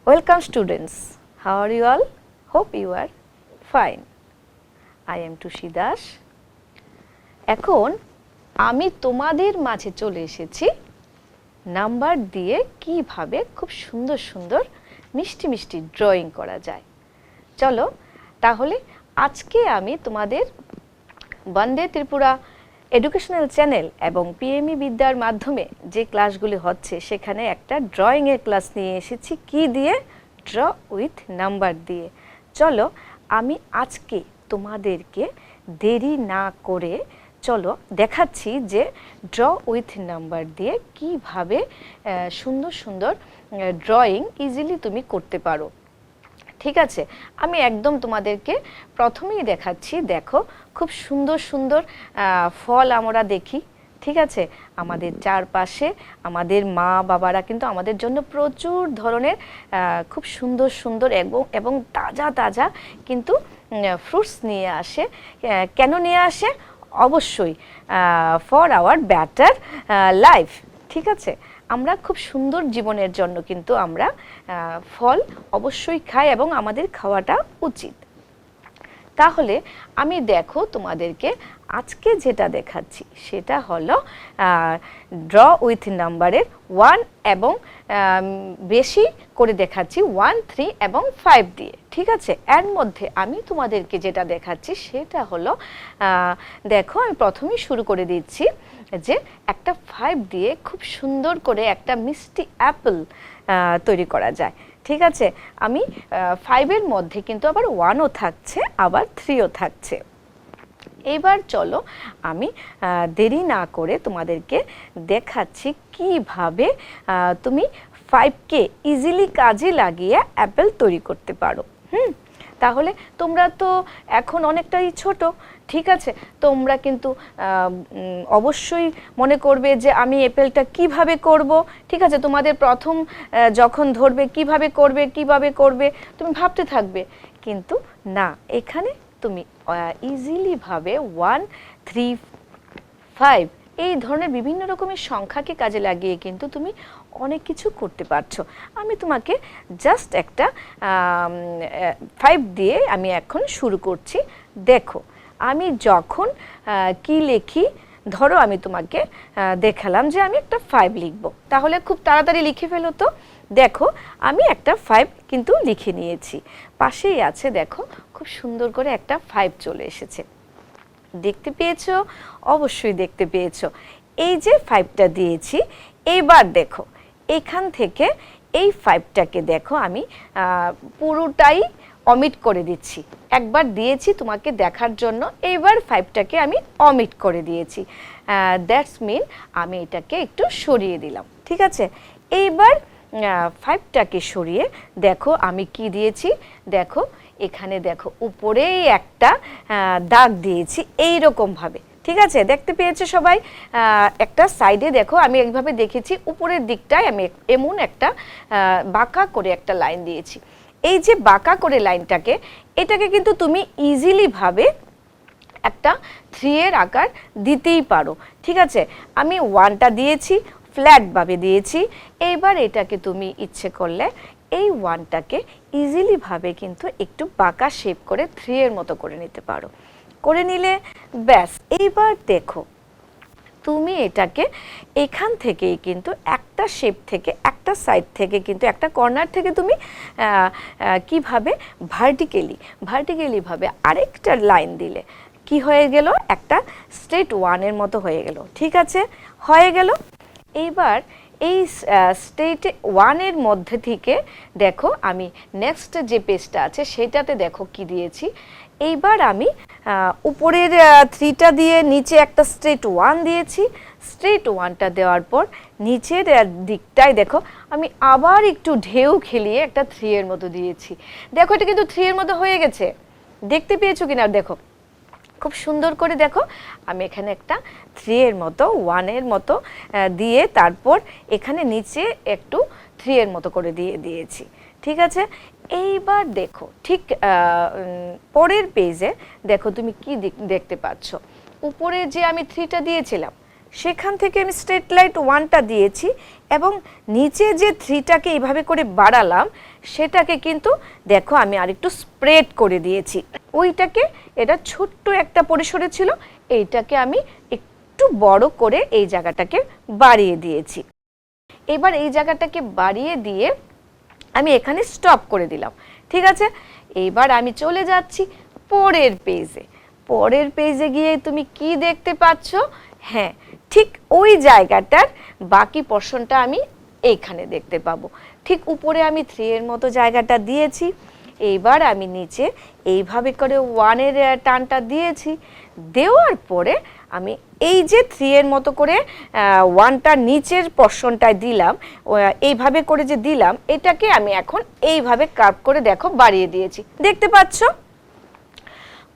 Welcome students. How are you all? Hope you are fine. I am Tushi Das. এখন আমি তোমাদের মাঝে চলে এসেছি নাম্বার দিয়ে কিভাবে খুব সুন্দর সুন্দর মিষ্টি মিষ্টি ড্রয়িং করা যায়। চলো তাহলে আজকে আমি তোমাদের বন্দে ত্রিপুরা এডুকেশনাল চ্যানেল এবং পিএমই বিদ্যার মাধ্যমে যে ক্লাসগুলি হচ্ছে সেখানে একটা ড্রয়িং এর ক্লাস নিয়ে এসেছি। কি দিয়ে? ড্র উইথ নাম্বার দিয়ে। চলো আমি আজকে তোমাদেরকে দেরি না করে চলো দেখাচ্ছি যে ড্র উইথ নাম্বার দিয়ে কিভাবে সুন্দর সুন্দর ড্রয়িং ইজিলি তুমি করতে পারো। ঠিক আছে, আমি একদম তোমাদেরকে প্রথমেই দেখাচ্ছি। দেখো খুব সুন্দর সুন্দর ফল আমরা দেখি। ঠিক আছে, আমাদের চারপাশে আমাদের মা বাবারা কিন্তু আমাদের জন্য প্রচুর ধরনের খুব সুন্দর সুন্দর এবং তাজা তাজা কিন্তু ফ্রুটস নিয়ে আসে। কেন নিয়ে আসে? অবশ্যই ফর আওয়ার বেটার লাইফ। ঠিক আছে, আমরা খুব সুন্দর জীবনের জন্য কিন্তু আমরা ফল অবশ্যই খাই এবং আমাদের খাওয়াটা উচিত। তাহলে আমি দেখো তোমাদেরকে আজকে যেটা দেখাচ্ছি সেটা হলো ড্র উইথ নাম্বারের 1 এবং বেশি করে দেখাচ্ছি 1, 3 এবং 5 দিয়ে। ঠিক আছে, এর মধ্যে আমি তোমাদেরকে যেটা দেখাচ্ছি সেটা হলো দেখো আমি প্রথমেই শুরু করে দিচ্ছি যে একটা 5 দিয়ে খুব সুন্দর করে একটা মিষ্টি অ্যাপেল তৈরি করা যায়। ঠিক আছে, আমি 5-এর মধ্যে কিন্তু আবার 1ও থাকছে, আবার 3ও থাকছে। এবার চলো আমি দেরি না করে তোমাদেরকে দেখাচ্ছি কিভাবে তুমি 5কে ইজিলি কাজে লাগিয়ে অ্যাপেল তৈরি করতে পারো। তাহলে তোমরা তো এখন অনেকটাই ছোট। ঠিক আছে, তোমরা কিন্তু অবশ্যই মনে করবে যে আমি অ্যাপেলটা কিভাবে করব। ঠিক আছে, তোমাদের প্রথম যখন ধরবে কিভাবে করবে তুমি ভাবতে থাকবে, কিন্তু না, এখানে তুমি ইজিলি ভাবে 1, 3, 5 এই ধরনের বিভিন্ন রকমের সংখ্যাকে কাজে লাগিয়ে কিন্তু তুমি অনেক কিছু করতে পারছো। আমি তোমাকে জাস্ট একটা 5 দিয়ে আমি এখন শুরু করছি। দেখো আমি যখন কি লিখি, ধরো আমি তোমাকে দেখালাম যে আমি একটা 5 লিখবো, তাহলে খুব তাড়াতাড়ি লিখে ফেলো। তো দেখো আমি একটা 5 কিন্তু লিখে নিয়েছি, পাশেই আছে দেখো খুব সুন্দর করে একটা 5 চলে এসেছে। দেখতে পেয়েছো? অবশ্যই দেখতে পেয়েছো। এই যে 5টা দিয়েছি, এবার দেখো এখান থেকে এই 5টাকে দেখো আমি পুরোটাই অমিট করে দিচ্ছি। একবার দিয়েছি তোমাকে দেখার জন্য, এইবার 5টাকে আমি অমিট করে দিয়েছি। দ্যাটস মিন আমি এটাকে একটু সরিয়ে দিলাম। ঠিক আছে, এইবার 5টাকে সরিয়ে দেখো আমি কি দিয়েছি। দেখো এখানে দেখো উপরেই একটা দাগ দিয়েছি এই রকম ভাবে। ঠিক আছে, দেখতে পেয়েছো সবাই? একটা সাইডে দেখো আমি এইভাবে দেখেছি, উপরের দিকটায় আমি এমন একটা বাঁকা করে একটা লাইন দিয়েছি। এই যে বাঁকা করে লাইনটাকে, এটাকে কিন্তু তুমি ইজিলি ভাবে একটা 3 এর আকার দিতেই পারো। ঠিক আছে, আমি 1টা দিয়েছি, ফ্ল্যাট ভাবে দিয়েছি। এইবার এটাকে তুমি ইচ্ছে করলে এই 1টাকে ইজিলি ভাবে কিন্তু একটু বাঁকা শেপ করে 3 এর মতো করে নিতে পারো। করে নিলে ব্যাস, এইবার দেখো তুমি এটাকে এখান থেকেই কিন্তু একটা শেপ থেকে, একটা সাইড থেকে কিন্তু একটা কর্নার থেকে তুমি কিভাবে ভার্টিক্যালি ভাবে আরেকটা লাইন দিলে কি হয়ে গেল? একটা স্ট্রেট 1-এর মতো হয়ে গেল। ঠিক আছে, হয়ে গেল। এইবার এই স্ট্রেট 1-এর মধ্যে থেকে দেখো আমি নেক্সট যে পেজটা আছে সেটাতে দেখো কি দিয়েছি। এইবার আমি উপরের 3টা দিয়ে নিচে একটা স্ট্রেট 1 দিয়েছি। স্ট্রেট 1টা দেওয়ার পর নিচের দিকটায় দেখো আমি আবার একটু ঢেউ খেলিয়ে একটা 3 এর মতো দিয়েছি। দেখো এটা কিন্তু 3 এর মতো হয়ে গেছে। দেখতে পেয়েছো কিনা? দেখো খুব সুন্দর করে দেখো আমি এখানে একটা 3 এর মতো 1 এর মতো দিয়ে তারপর এখানে নিচে একটু 3 এর মতো করে দিয়েছি। ঠিক আছে, এইবার দেখো ঠিক পরের পেজে দেখো তুমি কি দেখতে পাচ্ছ। উপরে যে আমি 3টা দিয়েছিলাম সেখান থেকে আমি স্ট্রেট লাইট 1টা দিয়েছি এবং নিচে যে 3টাকে এইভাবে করে বাড়ালাম সেটাকে কিন্তু দেখো আমি আরেকটু স্প্রেড করে দিয়েছি। ওইটাকে এটা ছোট্ট একটা পরিসরে ছিল, এইটাকে আমি একটু বড় করে এই জায়গাটাকে বাড়িয়ে দিয়েছি। এবার এই জায়গাটাকে বাড়িয়ে দিয়ে আমি এখানে স্টপ করে দিলাম। ঠিক আছে, এবার আমি চলে যাচ্ছি পরের পেজে। পরের পেজে গিয়ে তুমি কি দেখতে পাচ্ছ? হ্যাঁ, ঠিক ওই জায়গাটার বাকি পোরশনটা আমি এইখানে দেখতে পাবো। ঠিক উপরে আমি 3 এর মতো জায়গাটা দিয়েছি। এইবার আমি নিচে এইভাবে করে 1 এর টানটা দিয়েছি। দেওয়ার পরে আমি এই যে 3 এর মতো করে 1টা নিচের পোরশনটায় দিলাম, এইভাবে করে যে দিলাম, এটাকে আমি এখন এইভাবে কার্ভ করে দেখো বাড়িয়ে দিয়েছি। দেখতে পাচ্ছ?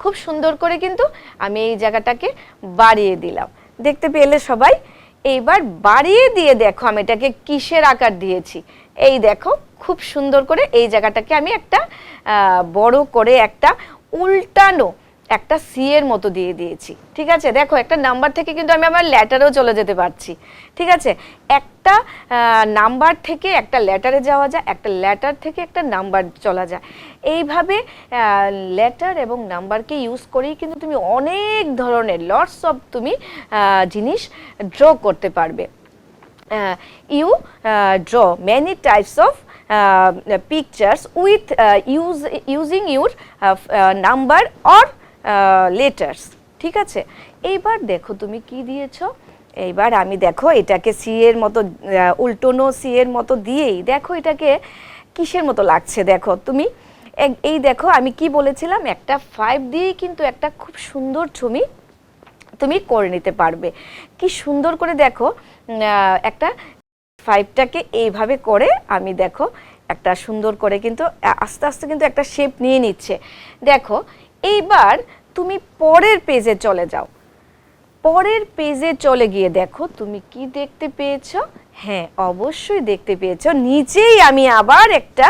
খুব সুন্দর করে কিন্তু আমি এই জায়গাটাকে বাড়িয়ে দিলাম। দেখতে পেলে সবাই? এইবার বাড়িয়ে দিয়ে দেখো আমি এটাকে কিসের আকার দিয়েছি। এই দেখো খুব সুন্দর করে এই জায়গাটাকে আমি একটা বড় করে একটা উল্টানো একটা সি এর মতো দিয়ে দিয়েছি। ঠিক আছে, দেখো একটা নাম্বার থেকে কিন্তু আমি আমার লেটারেও চলে যেতে পারছি। ঠিক আছে, একটা নাম্বার থেকে একটা লেটারে যাওয়া যায়, একটা লেটার থেকে একটা নাম্বার চলা যায়। এইভাবে লেটার এবং নাম্বারকে ইউজ করেই কিন্তু তুমি অনেক ধরনের লটস অফ তুমি জিনিস ড্র করতে পারবে। You draw many types of pictures with using your number or letters. ঠিক আছে, এইবার দেখো তুমি কি দিয়েছো। এইবার আমি দেখো এটাকে সি এর মতো উল্টোনো সি এর মতো দিয়েই দেখো এটাকে কিসের মতো লাগছে। দেখো তুমি এই দেখো আমি কি বলেছিলাম, একটা 5 দিয়েই কিন্তু একটা খুব সুন্দর ছবি তুমি করে নিতে পারবে। কি সুন্দর করে দেখো একটা 5টাকে এইভাবে করে আমি দেখো একটা সুন্দর করে কিন্তু আস্তে আস্তে কিন্তু একটা শেপ নিয়ে নিচ্ছে। দেখো এইবার তুমি পরের পেজে চলে যাও। পরের পেজে চলে গিয়ে দেখো তুমি কি দেখতে পেয়েছো। হ্যাঁ, অবশ্যই দেখতে পেয়েছো নিচেই আমি আবার একটা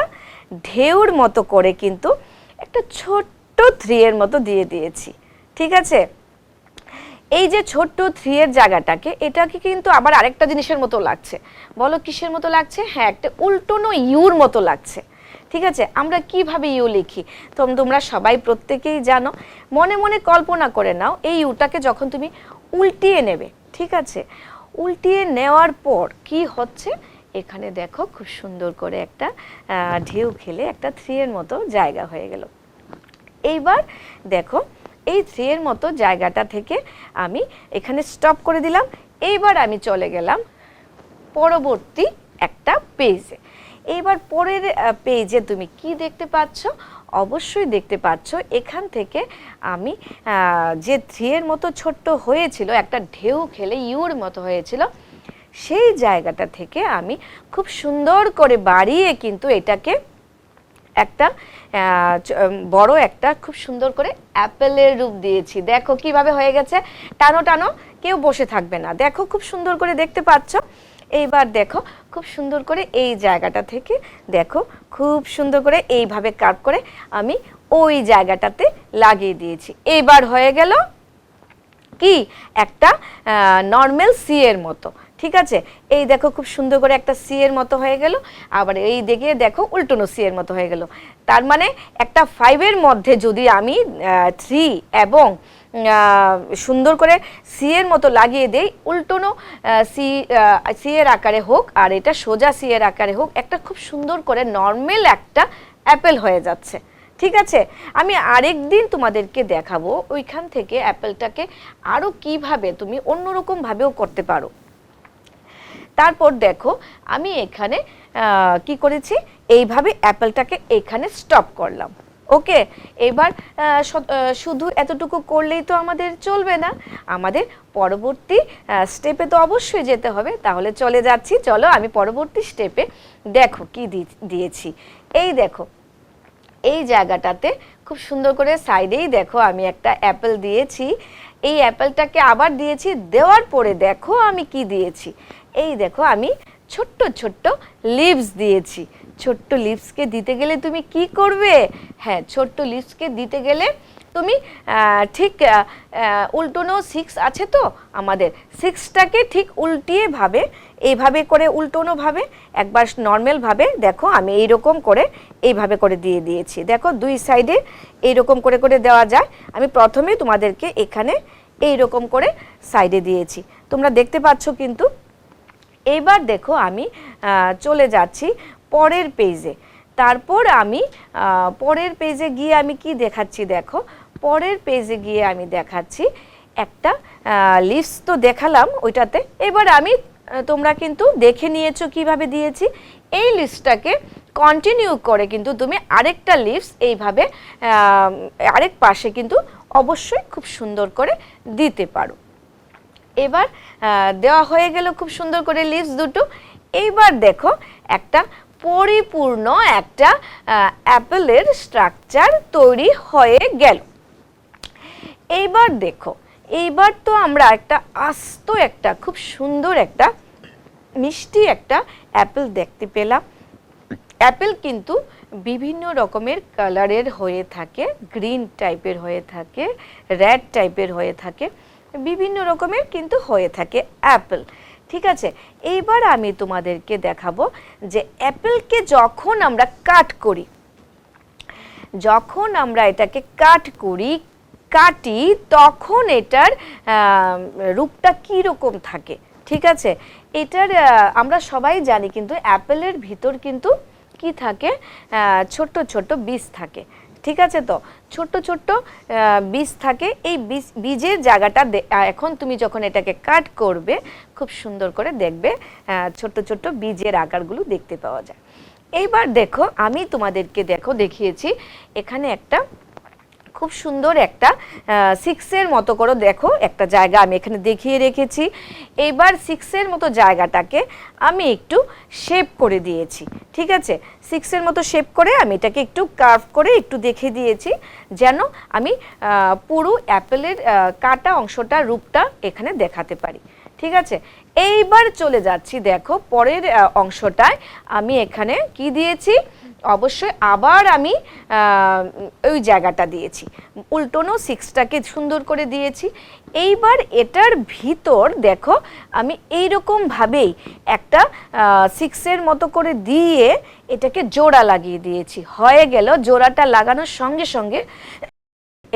ঢেউর মতো করে কিন্তু একটা ছোট্ট 3 এর মতো দিয়ে দিয়েছি। ঠিক আছে, এই যে ছোট্ট 3 এর জায়গাটাকে এটাকে কিন্তু আবার আরেকটা জিনিসের মতো লাগছে। বলো কিসের মতো লাগছে? হ্যাঁ, একটা উল্টোনো ইউর মতো লাগছে। ঠিক আছে, আমরা কিভাবে ইউ লিখি তোমরা সবাই প্রত্যেকেই জানো। মনে মনে কল্পনা করে নাও এই ইউটাকে যখন তুমি উল্টিয়ে নেবে। ঠিক আছে, উল্টিয়ে নেওয়ার পর কি হচ্ছে, এখানে দেখো খুব সুন্দর করে একটা ঢেউ খেলে একটা 3 এর মতো জায়গা হয়ে গেল। এইবার দেখো এই 3 এর মতো জায়গাটা থেকে আমি এখানে স্টপ করে দিলাম। এইবার আমি চলে গেলাম পরবর্তী একটা পেজে। এইবার পরের পেজে তুমি কি দেখতে পাচ্ছ? অবশ্যই দেখতে পাচ্ছ এখান থেকে আমি যে 3 এর মতো ছোট্ট হয়েছিল, একটা ঢেউ খেলে ইউর মতো হয়েছিল, সেই জায়গাটা থেকে আমি খুব সুন্দর করে বাড়িয়ে কিন্তু এটাকে একটা বড় একটা খুব সুন্দর করে অ্যাপেলের রূপ দিয়েছি। দেখো কিভাবে হয়ে গেছে, টানো টানো কেউ বসে থাকবে না। দেখো খুব সুন্দর করে দেখতে পাচ্ছ। এইবার দেখো খুব সুন্দর করে এই জায়গাটা থেকে দেখো খুব সুন্দর করে এইভাবে কার্ভ করে আমি ওই জায়গাটাতে লাগিয়ে দিয়েছি। এইবার হয়ে গেল কি একটা নর্মাল সি এর মতো। ঠিক আছে, এই দেখো খুব সুন্দর করে একটা সি এর মতো হয়ে গেল, আবার এই দিকে দেখো উল্টোনো সি এর মতো হয়ে গেল। তার মানে একটা 5 এর মধ্যে যদি আমি 3 এবং সুন্দর করে সি এর মতো লাগিয়ে দেই, উল্টোনো সি এর আকারে হোক আর এটা সোজা সি এর আকারে হোক, একটা খুব সুন্দর করে নর্মাল একটা অ্যাপেল হয়ে যাচ্ছে। ঠিক আছে, আমি আরেকদিন তোমাদেরকে দেখাবো ওইখান থেকে অ্যাপেলটাকে আরো কিভাবে তুমি অন্যরকম ভাবেও করতে পারো। তারপর দেখো আমি এখানে কি করেছি, এইভাবে অ্যাপেলটাকে এখানে স্টপ করলাম। ওকে, এবার শুধু এতটুকু করলেই তো আমাদের চলবে না, আমাদের পরবর্তী স্টেপে তো অবশ্যই যেতে হবে। তাহলে চলে যাচ্ছি, চলো আমি পরবর্তী স্টেপে দেখো কি দিয়েছি। এই দেখো এই জায়গাটাতে খুব সুন্দর করে সাইডেই দেখো আমি একটা অ্যাপেল দিয়েছি। এই অ্যাপেলটাকে আবার দিয়েছি, দেওয়ার পরে দেখো আমি কি দিয়েছি। এই দেখো আমি ছোট্ট ছোট্ট লিভস দিয়েছি। ছোট্ট লিভসকে দিতে গেলে তুমি কি করবে? হ্যাঁ, ছোট্ট লিভসকে দিতে গেলে তুমি ঠিক উল্টোনো 6 আছে তো আমাদের, 6টাকে ঠিক উল্টিয়ে ভাবে, এইভাবে করে উল্টোনো ভাবে, একবার নর্মাল ভাবে দেখো আমি এইরকম করে এইভাবে করে দিয়ে দিয়েছি। দেখো দুই সাইডে এইরকম করে করে দেওয়া যায়। আমি প্রথমে তোমাদেরকে এখানে এইরকম করে সাইডে দিয়েছি, তোমরা দেখতে পাচ্ছ কিন্তু। এইবার দেখো আমি চলে যাচ্ছি পরের পেজে। তারপর আমি পরের পেজে গিয়ে আমি কি দেখাচ্ছি দেখো, পরের পেজে গিয়ে আমি দেখাচ্ছি একটা লিস্ট তো দেখালাম ওইটাতে। এবার আমি তোমরা কিন্তু দেখে নিয়েছো কিভাবে দিয়েছি। এই লিস্টটাকে কন্টিনিউ করে কিন্তু তুমি আরেকটা লিস্ট এইভাবে আরেক পাশে কিন্তু অবশ্যই খুব সুন্দর করে দিতে পারো। এবার দেওয়া হয়ে গেল খুব সুন্দর করে লিভস দুটো। এইবার দেখো একটা পরিপূর্ণ একটা অ্যাপেলের স্ট্রাকচার তৈরি হয়ে গেল। এইবার দেখো, এইবার তো আমরা একটা আস্ত একটা খুব সুন্দর একটা মিষ্টি একটা অ্যাপেল দেখতে পেলাম। অ্যাপেল কিন্তু বিভিন্ন রকমের কালারের হয়ে থাকে, গ্রিন টাইপের হয়ে থাকে, রেড টাইপের হয়ে থাকে, বিভিন্ন রকমের কিন্তু হয়ে থাকে অ্যাপেল। ঠিক আছে, এইবার আমি তোমাদেরকে দেখাবো যে অ্যাপেলকে যখন আমরা কাট করি, যখন আমরা এটাকে কাটি তখন এটার রূপটা কি রকম থাকে। ঠিক আছে, এটার আমরা সবাই জানি কিন্তু অ্যাপেলের ভিতর কিন্তু কি থাকে, ছোট্ট ছোট্ট বীজ থাকে। ঠিক আছে, তো ছোট্ট ছোট্ট বীজ থাকে। এই বীজের জায়গাটা এখন তুমি যখন এটাকে কাট করবে খুব সুন্দর করে দেখবে ছোট্ট ছোট্ট বীজের আকারগুলো দেখতে পাওয়া যায়। এইবার দেখো আমি তোমাদেরকে দেখিয়েছি এখানে একটা খুব সুন্দর একটা 6-এর মতো করে দেখো একটা জায়গা আমি এখানে দেখিয়ে রেখেছি। এইবার 6-এর মতো জায়গাটাকে আমি একটু শেপ করে দিয়েছি। ঠিক আছে, 6-এর মতো শেপ করে আমি এটাকে একটু কার্ভ করে একটু দেখিয়ে দিয়েছি যেন আমি পুরো অ্যাপেলের কাটা অংশটা রূপটা এখানে দেখাতে পারি। ঠিক আছে, এইবার চলে যাচ্ছি দেখো পরের অংশটায় আমি এখানে কি দিয়েছি, অবশ্যই আবার আমি ওই জায়গাটা দিয়েছি, উল্টোনো 6টাকে সুন্দর করে দিয়েছি। এইবার এটার ভিতর দেখো আমি এইরকম ভাবেই একটা 6-এর মতো করে দিয়ে এটাকে জোড়া লাগিয়ে দিয়েছি। হয়ে গেল, জোড়াটা লাগানোর সঙ্গে সঙ্গে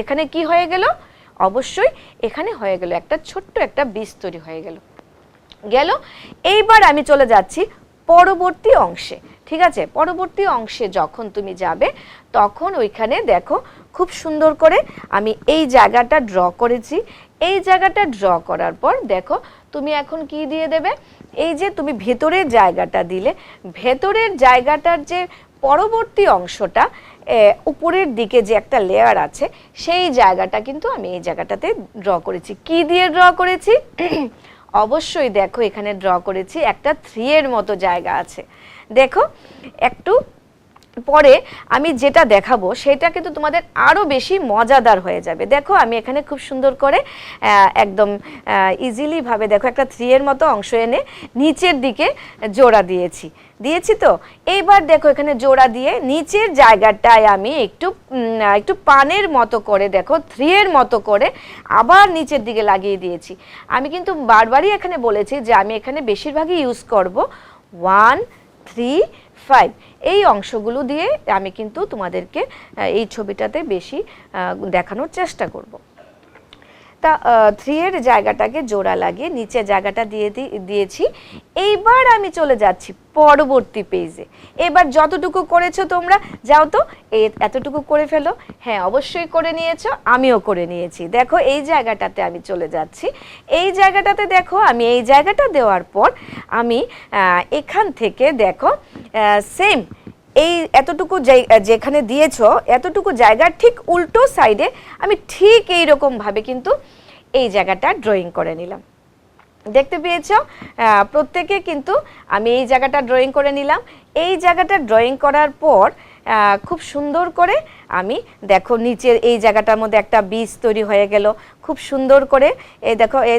এখানে কি হয়ে গেল, অবশ্যই এখানে হয়ে গেল একটা ছোট্ট একটা বীজ তৈরি হয়ে গেল। এইবার আমি চলে যাচ্ছি পরবর্তী অংশে। ঠিক আছে, পরবর্তী অংশে যখন তুমি যাবে তখন ওইখানে দেখো খুব সুন্দর করে আমি এই জায়গাটা ড্র করেছি। এই জায়গাটা ড্র করার পর দেখো তুমি এখন কি দিয়ে দেবে, এই যে তুমি ভেতরের জায়গাটা দিলে, ভেতরের জায়গাটার যে পরবর্তী অংশটা উপরের দিকে যে একটা লেয়ার আছে সেই জায়গাটা কিন্তু আমি এই জায়গাটাতে ড্র করেছি। কি দিয়ে ড্র করেছি, অবশ্যই দেখো এখানে ড্র করেছি একটা 3-এর মতো জায়গা আছে। দেখো একটু পরে আমি যেটা দেখাবো সেটা কিন্তু তোমাদের আরো বেশি মজাদার হয়ে যাবে। দেখো আমি এখানে খুব সুন্দর করে একদম ইজিলি ভাবে দেখো একটা 3-এর মতো অংশ এনে নিচের দিকে জোড়া দিয়েছি তো। এইবার দেখো এখানে জোড়া দিয়ে নিচের জায়গাটায় আমি একটু পানের মতো করে দেখো 3-এর মতো করে আবার নিচের দিকে লাগিয়ে দিয়েছি। আমি কিন্তু বারবারই এখানে বলেছি যে আমি এখানে বেশিরভাগই ইউজ করব 1, 3, 5 এই অংশগুলো দিয়ে আমি কিন্তু তোমাদেরকে এই ছবিটাতে বেশি দেখানোর চেষ্টা করব। তা 3-এর জায়গাটাকে জোড়া লাগিয়ে নিচে জায়গাটা দিয়েছি। এইবার আমি চলে যাচ্ছি পরবর্তী পেজে। এবার যতটুকু করেছো তোমরা যাও তো এতটুকু করে ফেলো। হ্যাঁ অবশ্যই করে নিয়েছো, আমিও করে নিয়েছি। দেখো এই জায়গাটাতে আমি চলে যাচ্ছি। এই জায়গাটাতে দেখো আমি এই জায়গাটা দেওয়ার পর আমি এখান থেকে দেখো সেম এই এতটুকু যেখানে দিয়েছো এতটুকু জায়গার ঠিক উল্টো সাইডে আমি ঠিক এইরকম ভাবে কিন্তু এই জায়গাটা ড্রয়িং করে নিলাম। দেখতে পেয়েছো প্রত্যেকে কিন্তু আমি এই জায়গাটা ড্রয়িং করে নিলাম। এই জায়গাটা ড্রয়িং করার পর খুব সুন্দর করে আমি দেখো নিচের এই জায়গাটার মধ্যে একটা বীজ তৈরি হয়ে গেল খুব সুন্দর করে। এই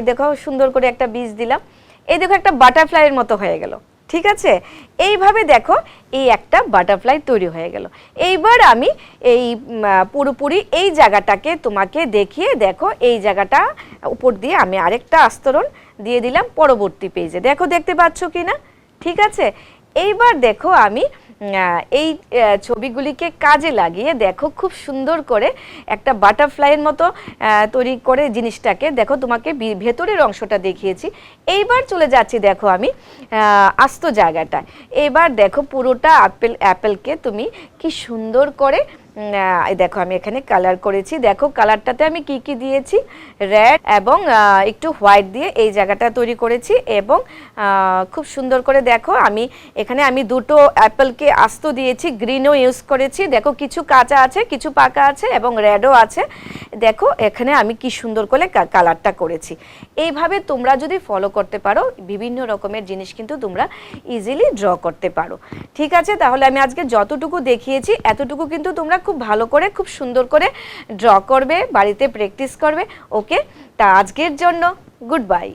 দেখো সুন্দর করে একটা বীজ দিলাম। এই দেখো একটা বাটারফ্লাইয়ের মতো হয়ে গেল। ঠিক ঠিক আছে, এইভাবে দেখো এই একটা বাটারফ্লাই তৈরি হয়ে গেল। এইবার আমি এই পুরোপুরি এই জায়গাটাকে তোমাকে দেখিয়ে, দেখো এই জায়গাটা উপর দিয়ে আমি আরেকটা আস্তরণ দিয়ে দিলাম পরবর্তী পেজে, দেখো দেখতে পাচ্ছ কি না? ঠিক আছে, এইবার দেখো আমি এই ছবিগুলিকে কাজে লাগিয়ে দেখো খুব সুন্দর করে একটা বাটারফ্লাইয়ের মতো তৈরি করে জিনিসটাকে দেখো তোমাকে ভেতরের অংশটা দেখিয়েছি। এইবার চলে যাচ্ছি দেখো আমি আস্ত জায়গাটায়। এবার দেখো পুরোটা অ্যাপেলকে তুমি কি সুন্দর করে দেখো আমি এখানে কালার করেছি, দেখো কালারটাতে আমি কি কি দিয়েছি, রেড এবং একটু হোয়াইট দিয়ে এই জায়গাটা তৈরি করেছি। এবং খুব সুন্দর করে দেখো এখানে আমি দুটো অ্যাপেলকে আস্ত দিয়েছি, গ্রিনও ইউজ করেছি, দেখো কিছু কাঁচা আছে কিছু পাকা আছে এবং রেডও আছে। দেখো এখানে আমি কি সুন্দর করে কালারটা করেছি। এইভাবে তোমরা যদি ফলো করতে পারো বিভিন্ন রকমের জিনিস কিন্তু তোমরা ইজিলি ড্র করতে পারো। ঠিক আছে, তাহলে আমি আজকে যতটুকু দেখিয়েছি এতটুকু কিন্তু তোমরা খুব ভালো করে খুব সুন্দর করে ড্র করবে, বাড়িতে প্র্যাকটিস করবে। ওকে, তা আজকের জন্য গুড বাই।